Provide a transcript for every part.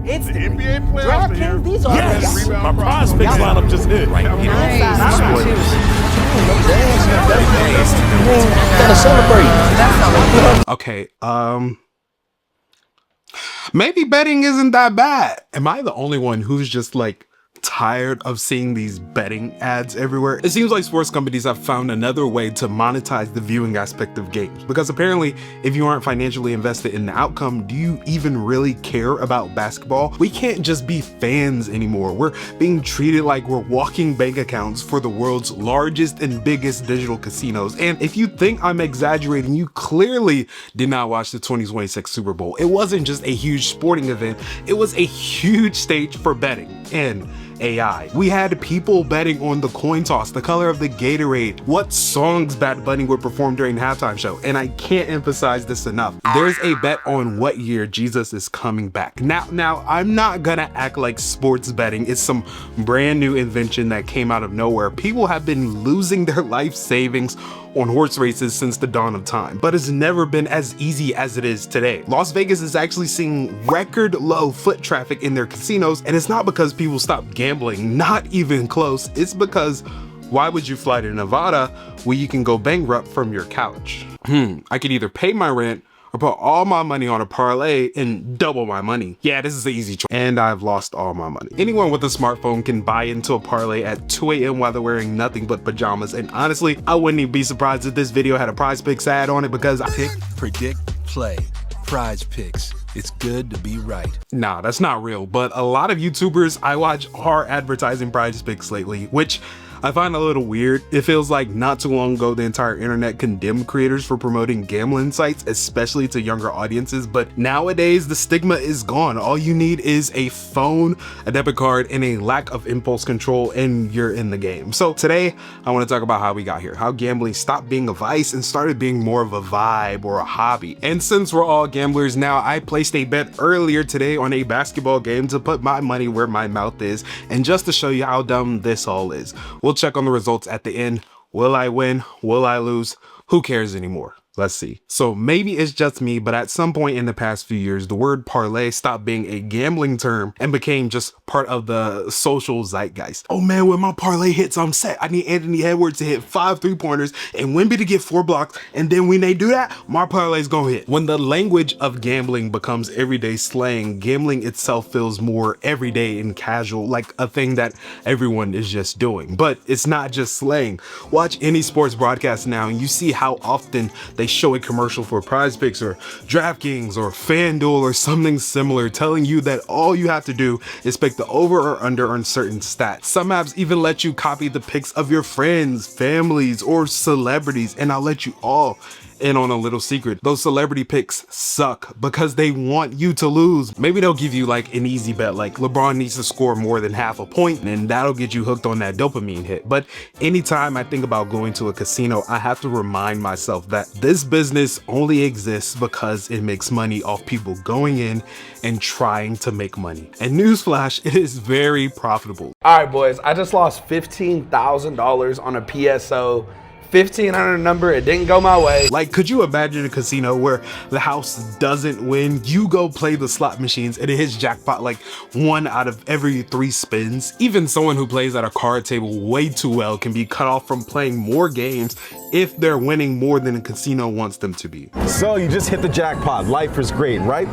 It's the NBA playoffs are here. DraftKings. These are Yes! Rebound My problem. prize picks lineup just hit. Right. Gotta celebrate. Okay, maybe betting isn't that bad. Am I the only one who's just like tired of seeing these betting ads everywhere? It seems like sports companies have found another way to monetize the viewing aspect of games, because apparently if you aren't financially invested in the outcome, do you even really care about basketball? We can't just be fans anymore. We're being treated like we're walking bank accounts for the world's largest and biggest digital casinos. And if you think I'm exaggerating, you clearly did not watch the 2026 Super Bowl. It wasn't just a huge sporting event, it was a huge stage for betting and AI. We had people betting on the coin toss, the color of the Gatorade, what songs Bad Bunny would perform during the halftime show, and I can't emphasize this enough. There's a bet on what year Jesus is coming back. Now, I'm not gonna act like sports betting is some brand new invention that came out of nowhere. People have been losing their life savings on horse races since the dawn of time, but it's never been as easy as it is today. Las Vegas is actually seeing record low foot traffic in their casinos, and it's not because people stopped gambling, not even close. It's because why would you fly to Nevada where you can go bankrupt from your couch? I could either pay my rent or put all my money on a parlay and double my money. Yeah, this is the easy choice. And I've lost all my money. Anyone with a smartphone can buy into a parlay at 2 a.m. while they're wearing nothing but pajamas. And honestly, I wouldn't even be surprised if this video had a prize picks ad on it, because Pick, predict, play. Prize picks. It's good to be right. Nah, that's not real. But a lot of YouTubers I watch are advertising prize picks lately, which I find a little weird. It feels like not too long ago, the entire internet condemned creators for promoting gambling sites, especially to younger audiences. But nowadays, the stigma is gone. All you need is a phone, a debit card, and a lack of impulse control, and you're in the game. So today, I want to talk about how we got here, how gambling stopped being a vice and started being more of a vibe or a hobby. And since we're all gamblers now, I placed a bet earlier today on a basketball game to put my money where my mouth is, and just to show you how dumb this all is. We'll check on the results at the end. Will I win? Will I lose? Who cares anymore? Let's see. So maybe it's just me, but at some point in the past few years, the word parlay stopped being a gambling term and became just part of the social zeitgeist. Oh man, when my parlay hits, I'm set. I need Anthony Edwards to hit 5 3-pointers and Wemby to get 4 blocks. And then when they do that, my parlay's gonna hit. When the language of gambling becomes everyday slang, gambling itself feels more everyday and casual, like a thing that everyone is just doing. But it's not just slang. Watch any sports broadcast now and you see how often they show a commercial for Prize Picks or DraftKings or FanDuel or something similar, telling you that all you have to do is pick the over or under on certain stats. Some apps even let you copy the picks of your friends, families, or celebrities, and I'll let you all in on a little secret. Those celebrity picks suck because they want you to lose. Maybe they'll give you like an easy bet, like LeBron needs to score more than half a point, and that'll get you hooked on that dopamine hit. But anytime I think about going to a casino, I have to remind myself that this business only exists because it makes money off people going in and trying to make money. And newsflash, it is very profitable. All right, boys, I just lost $15,000 on a PSO. 1,500 number, it didn't go my way. Like, could you imagine a casino where the house doesn't win? You go play the slot machines and it hits jackpot like 1 out of every 3 spins. Even someone who plays at a card table way too well can be cut off from playing more games if they're winning more than a casino wants them to be. So you just hit the jackpot. Life is great, right?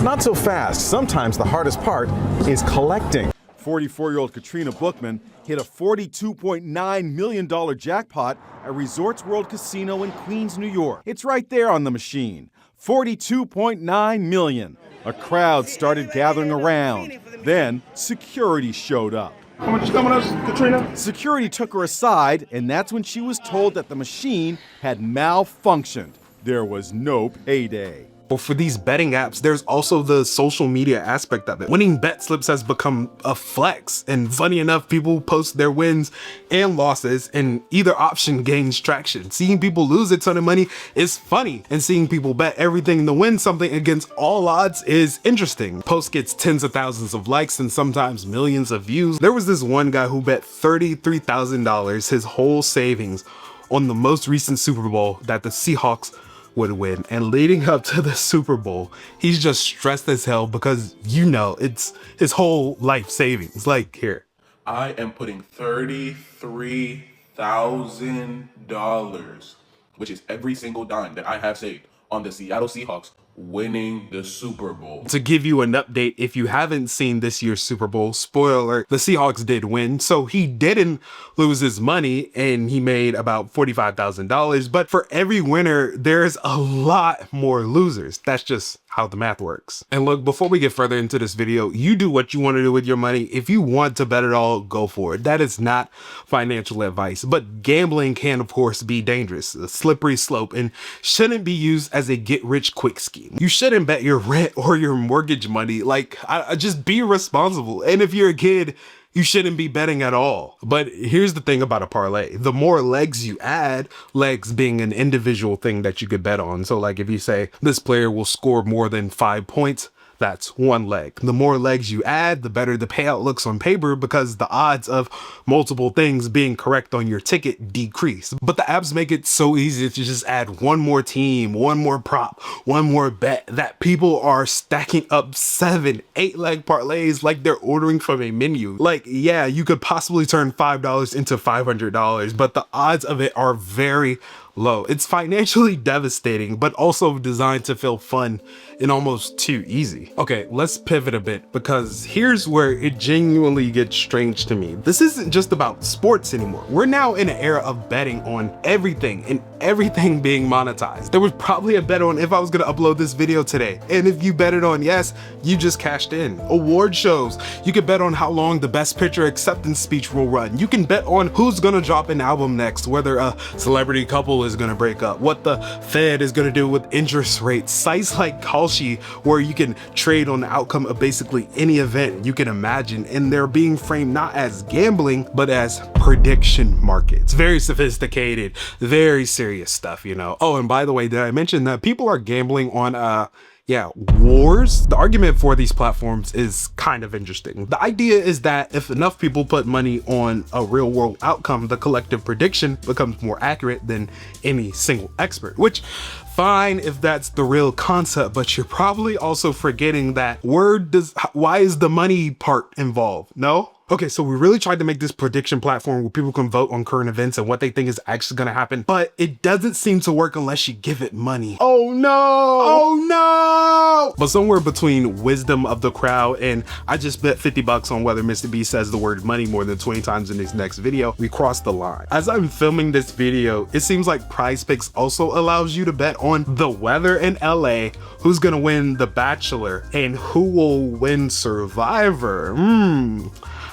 Not so fast. Sometimes the hardest part is collecting. 44-year-old Katrina Bookman hit a $42.9 million jackpot at Resorts World Casino in Queens, New York. It's right there on the machine. $42.9 million. A crowd started gathering around. Then security showed up. Come on, just come on us, Katrina. Security took her aside, and that's when she was told that the machine had malfunctioned. There was no payday. But for these betting apps, there's also the social media aspect of it. Winning bet slips has become a flex, and funny enough, people post their wins and losses, and either option gains traction. Seeing people lose a ton of money is funny, and seeing people bet everything to win something against all odds is interesting. Post gets tens of thousands of likes and sometimes millions of views. There was this one guy who bet $33,000, his whole savings, on the most recent Super Bowl that the Seahawks would win. And leading up to the Super Bowl, he's just stressed as hell because, you know, it's his whole life savings. Like, here. I am putting $33,000, which is every single dime that I have saved, on the Seattle Seahawks winning the Super Bowl. To give you an update, if you haven't seen this year's Super Bowl, spoiler alert, the Seahawks did win. So he didn't lose his money and he made about $45,000. But for every winner, there's a lot more losers. That's just how the math works. And look, before we get further into this video, you do what you want to do with your money. If you want to bet it all, go for it. That is not financial advice, but gambling can of course be dangerous, a slippery slope, and shouldn't be used as a get rich quick scheme. You shouldn't bet your rent or your mortgage money. Like, just be responsible. And if you're a kid, you shouldn't be betting at all. But here's the thing about a parlay. The more legs you add, legs being an individual thing that you could bet on. So like if you say this player will score more than 5 points, that's one leg. The more legs you add, the better the payout looks on paper because the odds of multiple things being correct on your ticket decrease. But the apps make it so easy to just add one more team, one more prop, one more bet that people are stacking up 7, 8 leg parlays like they're ordering from a menu. Like, yeah, you could possibly turn $5 into $500, but the odds of it are very low. It's financially devastating, but also designed to feel fun and almost too easy. Okay, let's pivot a bit because here's where it genuinely gets strange to me. This isn't just about sports anymore. We're now in an era of betting on everything and everything being monetized. There was probably a bet on if I was gonna upload this video today. And if you betted on yes, you just cashed in. Award shows, you could bet on how long the best picture acceptance speech will run. You can bet on who's gonna drop an album next, whether a celebrity couple is gonna break up, what the Fed is gonna do with interest rates. Sites like Kalshi, where you can trade on the outcome of basically any event you can imagine, and they're being framed not as gambling, but as prediction markets. Very sophisticated, very serious stuff, you know. Oh, and by the way, did I mention that people are gambling on wars? The argument for these platforms is kind of interesting. The idea is that if enough people put money on a real world outcome, the collective prediction becomes more accurate than any single expert, which fine if that's the real concept, but you're probably also forgetting that why is the money part involved? No? Okay, so we really tried to make this prediction platform where people can vote on current events and what they think is actually gonna happen, but it doesn't seem to work unless you give it money. Oh no! Oh no! But somewhere between wisdom of the crowd and I just bet 50 bucks on whether Mr. B says the word money more than 20 times in his next video, we crossed the line. As I'm filming this video, it seems like PrizePicks also allows you to bet on the weather in LA, who's gonna win The Bachelor, and who will win Survivor.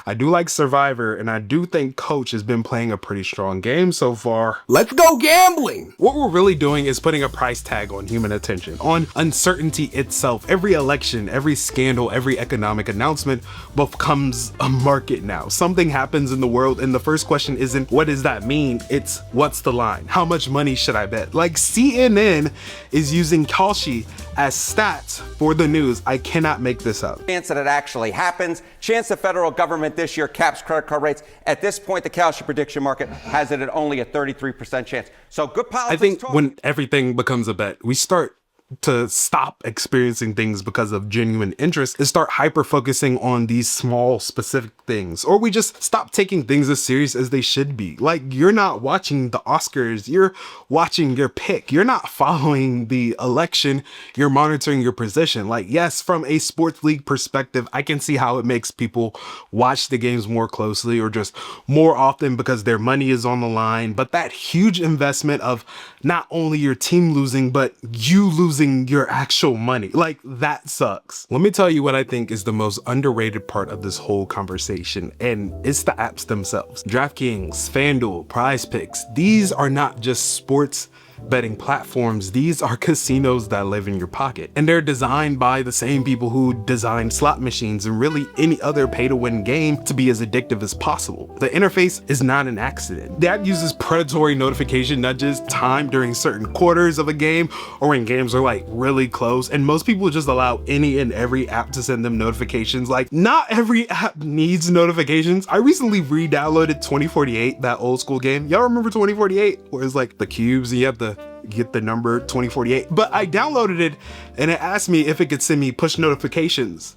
I do like Survivor, and I do think Coach has been playing a pretty strong game so far. Let's go gambling! What we're really doing is putting a price tag on human attention, on uncertainty itself. Every election, every scandal, every economic announcement becomes a market now. Something happens in the world, and the first question isn't, what does that mean? It's, what's the line? How much money should I bet? Like, CNN is using Kalshi as stats for the news. I cannot make this up. Chance that it actually happens. Chance the federal government this year caps credit card rates. At this point, the Kalshi prediction market has it at only a 33% chance. So good politics. I think when everything becomes a bet, we start to stop experiencing things because of genuine interest and start hyper focusing on these small specific things, or we just stop taking things as serious as they should be. Like, you're not watching the Oscars, you're watching your pick. You're not following the election, you're monitoring your position. Like, yes, from a sports league perspective, I can see how it makes people watch the games more closely or just more often because their money is on the line. But that huge investment of not only your team losing, but you losing your actual money, like, that sucks. Let me tell you what I think is the most underrated part of this whole conversation, and it's the apps themselves. DraftKings, FanDuel, PrizePicks, these are not just sports betting platforms, these are casinos that live in your pocket, and they're designed by the same people who designed slot machines and really any other pay-to-win game to be as addictive as possible. The interface is not an accident. The app uses predatory notification nudges timed during certain quarters of a game or when games are like really close, and most people just allow any and every app to send them notifications. Like, not every app needs notifications. I recently re-downloaded 2048, that old school game. Y'all remember 2048? Where it's like the cubes and you have to to get the number 2048. But I downloaded it and it asked me if it could send me push notifications.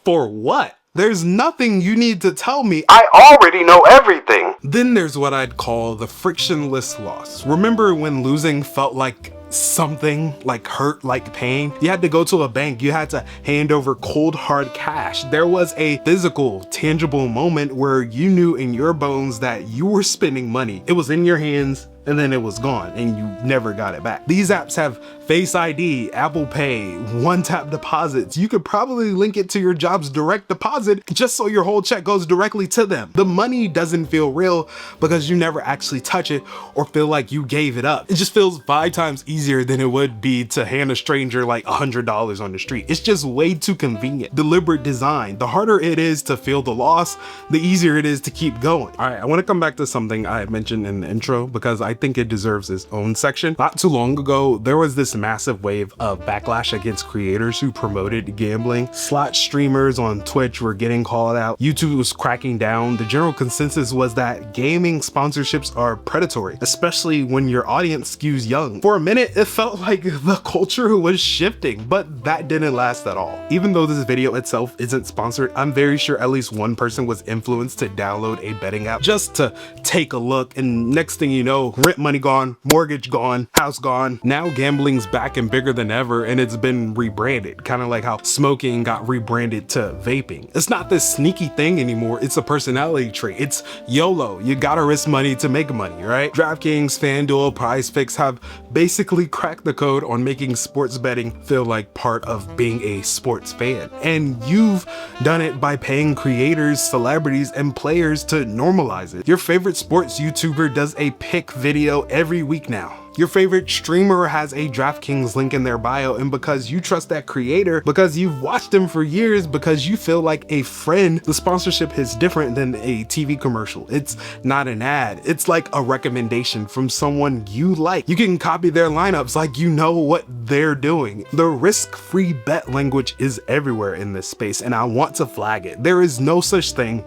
For what? There's nothing you need to tell me. I already know everything. Then there's what I'd call the frictionless loss. Remember when losing felt like something, like hurt, like pain? You had to go to a bank, you had to hand over cold hard cash. There was a physical, tangible moment where you knew in your bones that you were spending money. It was in your hands and then it was gone and you never got it back. These apps have Face ID, Apple Pay, one-tap deposits. You could probably link it to your job's direct deposit just so your whole check goes directly to them. The money doesn't feel real because you never actually touch it or feel like you gave it up. It just feels 5 times easier than it would be to hand a stranger like $100 on the street. It's just way too convenient. Deliberate design. The harder it is to feel the loss, the easier it is to keep going. All right, I want to come back to something I mentioned in the intro because I think it deserves its own section. Not too long ago, there was this massive wave of backlash against creators who promoted gambling. Slot streamers on Twitch were getting called out. YouTube was cracking down. The general consensus was that gaming sponsorships are predatory, especially when your audience skews young. For a minute, it felt like the culture was shifting, but that didn't last at all. Even though this video itself isn't sponsored, I'm very sure at least one person was influenced to download a betting app just to take a look, and next thing you know, rent money gone, mortgage gone, house gone. Now gambling's back and bigger than ever, and it's been rebranded, kind of like how smoking got rebranded to vaping. It's not this sneaky thing anymore, it's a personality trait. It's YOLO, you gotta risk money to make money, right? DraftKings, FanDuel, PrizePicks have basically cracked the code on making sports betting feel like part of being a sports fan. And you've done it by paying creators, celebrities, and players to normalize it. Your favorite sports YouTuber does a pick video every week now. Your favorite streamer has a DraftKings link in their bio, and because you trust that creator, because you've watched them for years, because you feel like a friend, the sponsorship is different than a TV commercial. It's not an ad. It's like a recommendation from someone you like. You can copy their lineups like you know what they're doing. The risk-free bet language is everywhere in this space, and I want to flag it. There is no such thing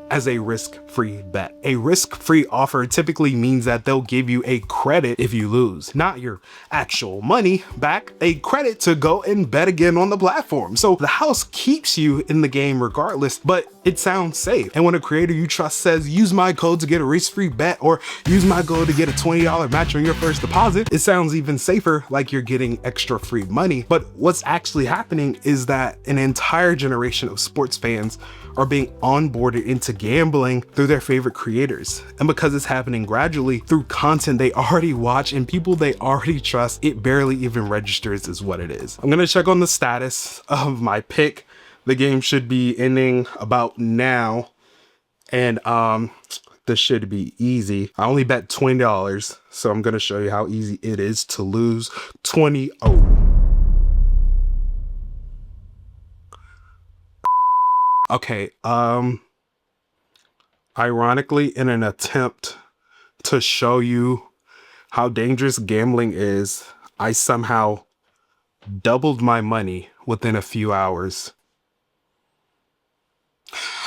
as a risk-free bet. A risk-free offer typically means that they'll give you a credit if you lose, not your actual money back, a credit to go and bet again on the platform. So the house keeps you in the game regardless, but it sounds safe. And when a creator you trust says, use my code to get a risk-free bet or use my code to get a $20 match on your first deposit, it sounds even safer, like you're getting extra free money. But what's actually happening is that an entire generation of sports fans are being onboarded into gambling through their favorite creators. And because it's happening gradually through content they already watch and people they already trust, it barely even registers as what it is. I'm gonna check on the status of my pick. The game should be ending about now. And this should be easy. I only bet $20, so I'm gonna show you how easy it is to lose 20-0. Okay, ironically, in an attempt to show you how dangerous gambling is, I somehow doubled my money within a few hours.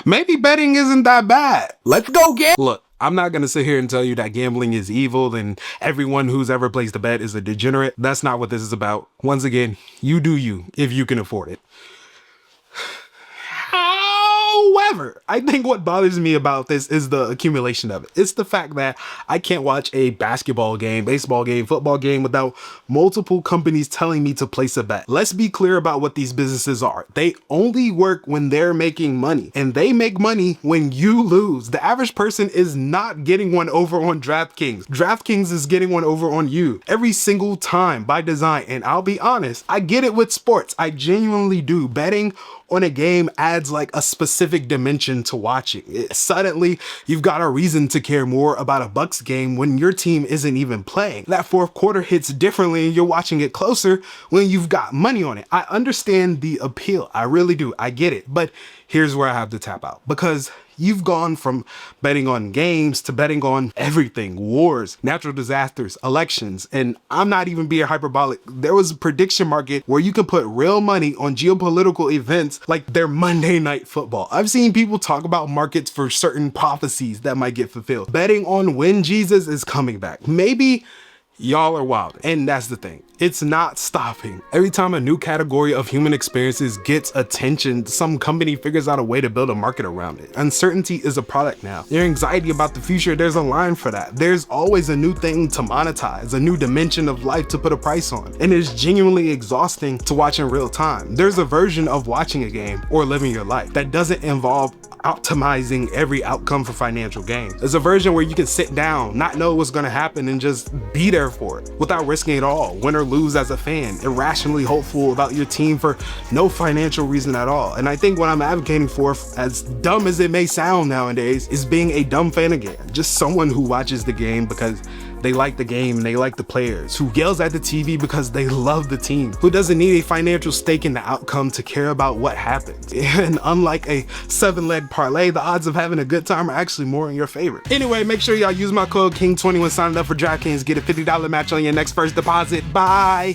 Maybe betting isn't that bad. Let's go get. Look, I'm not gonna sit here and tell you that gambling is evil and everyone who's ever placed a bet is a degenerate. That's not what this is about. Once again, you do you if you can afford it. However, I think what bothers me about this is the accumulation of it. It's the fact that I can't watch a basketball game, baseball game, football game without multiple companies telling me to place a bet. Let's be clear about what these businesses are. They only work when they're making money, and they make money when you lose. The average person is not getting one over on DraftKings. DraftKings is getting one over on you every single time by design. And I'll be honest, I get it with sports. I genuinely do. Betting on a game adds like a specific dimension to watching. Suddenly, you've got a reason to care more about a Bucks game when your team isn't even playing. That fourth quarter hits differently and you're watching it closer when you've got money on it. I understand the appeal. I really do. I get it. But here's where I have to tap out, because you've gone from betting on games to betting on everything: wars, natural disasters, elections. And I'm not even being hyperbolic. There was a prediction market where you can put real money on geopolitical events like their Monday Night Football. I've seen people talk about markets for certain prophecies that might get fulfilled. Betting on when Jesus is coming back. Maybe Y'all are wild. And that's the thing. It's not stopping. Every time a new category of human experiences gets attention, some company figures out a way to build a market around it. Uncertainty is a product now. Your anxiety about the future, there's a line for that. There's always a new thing to monetize, a new dimension of life to put a price on. And it's genuinely exhausting to watch in real time. There's a version of watching a game or living your life that doesn't involve optimizing every outcome for financial gain. There's a version where you can sit down, not know what's gonna happen, and just be there for it without risking it all, win or lose as a fan, irrationally hopeful about your team for no financial reason at all. And I think what I'm advocating for, as dumb as it may sound nowadays, is being a dumb fan again. Just someone who watches the game because they like the game and they like the players, who yells at the TV because they love the team, who doesn't need a financial stake in the outcome to care about what happens. And unlike a 7-leg parlay, the odds of having a good time are actually more in your favor. Anyway, make sure y'all use my code KING21 signing up for DraftKings. Get a $50 match on your next first deposit. Bye.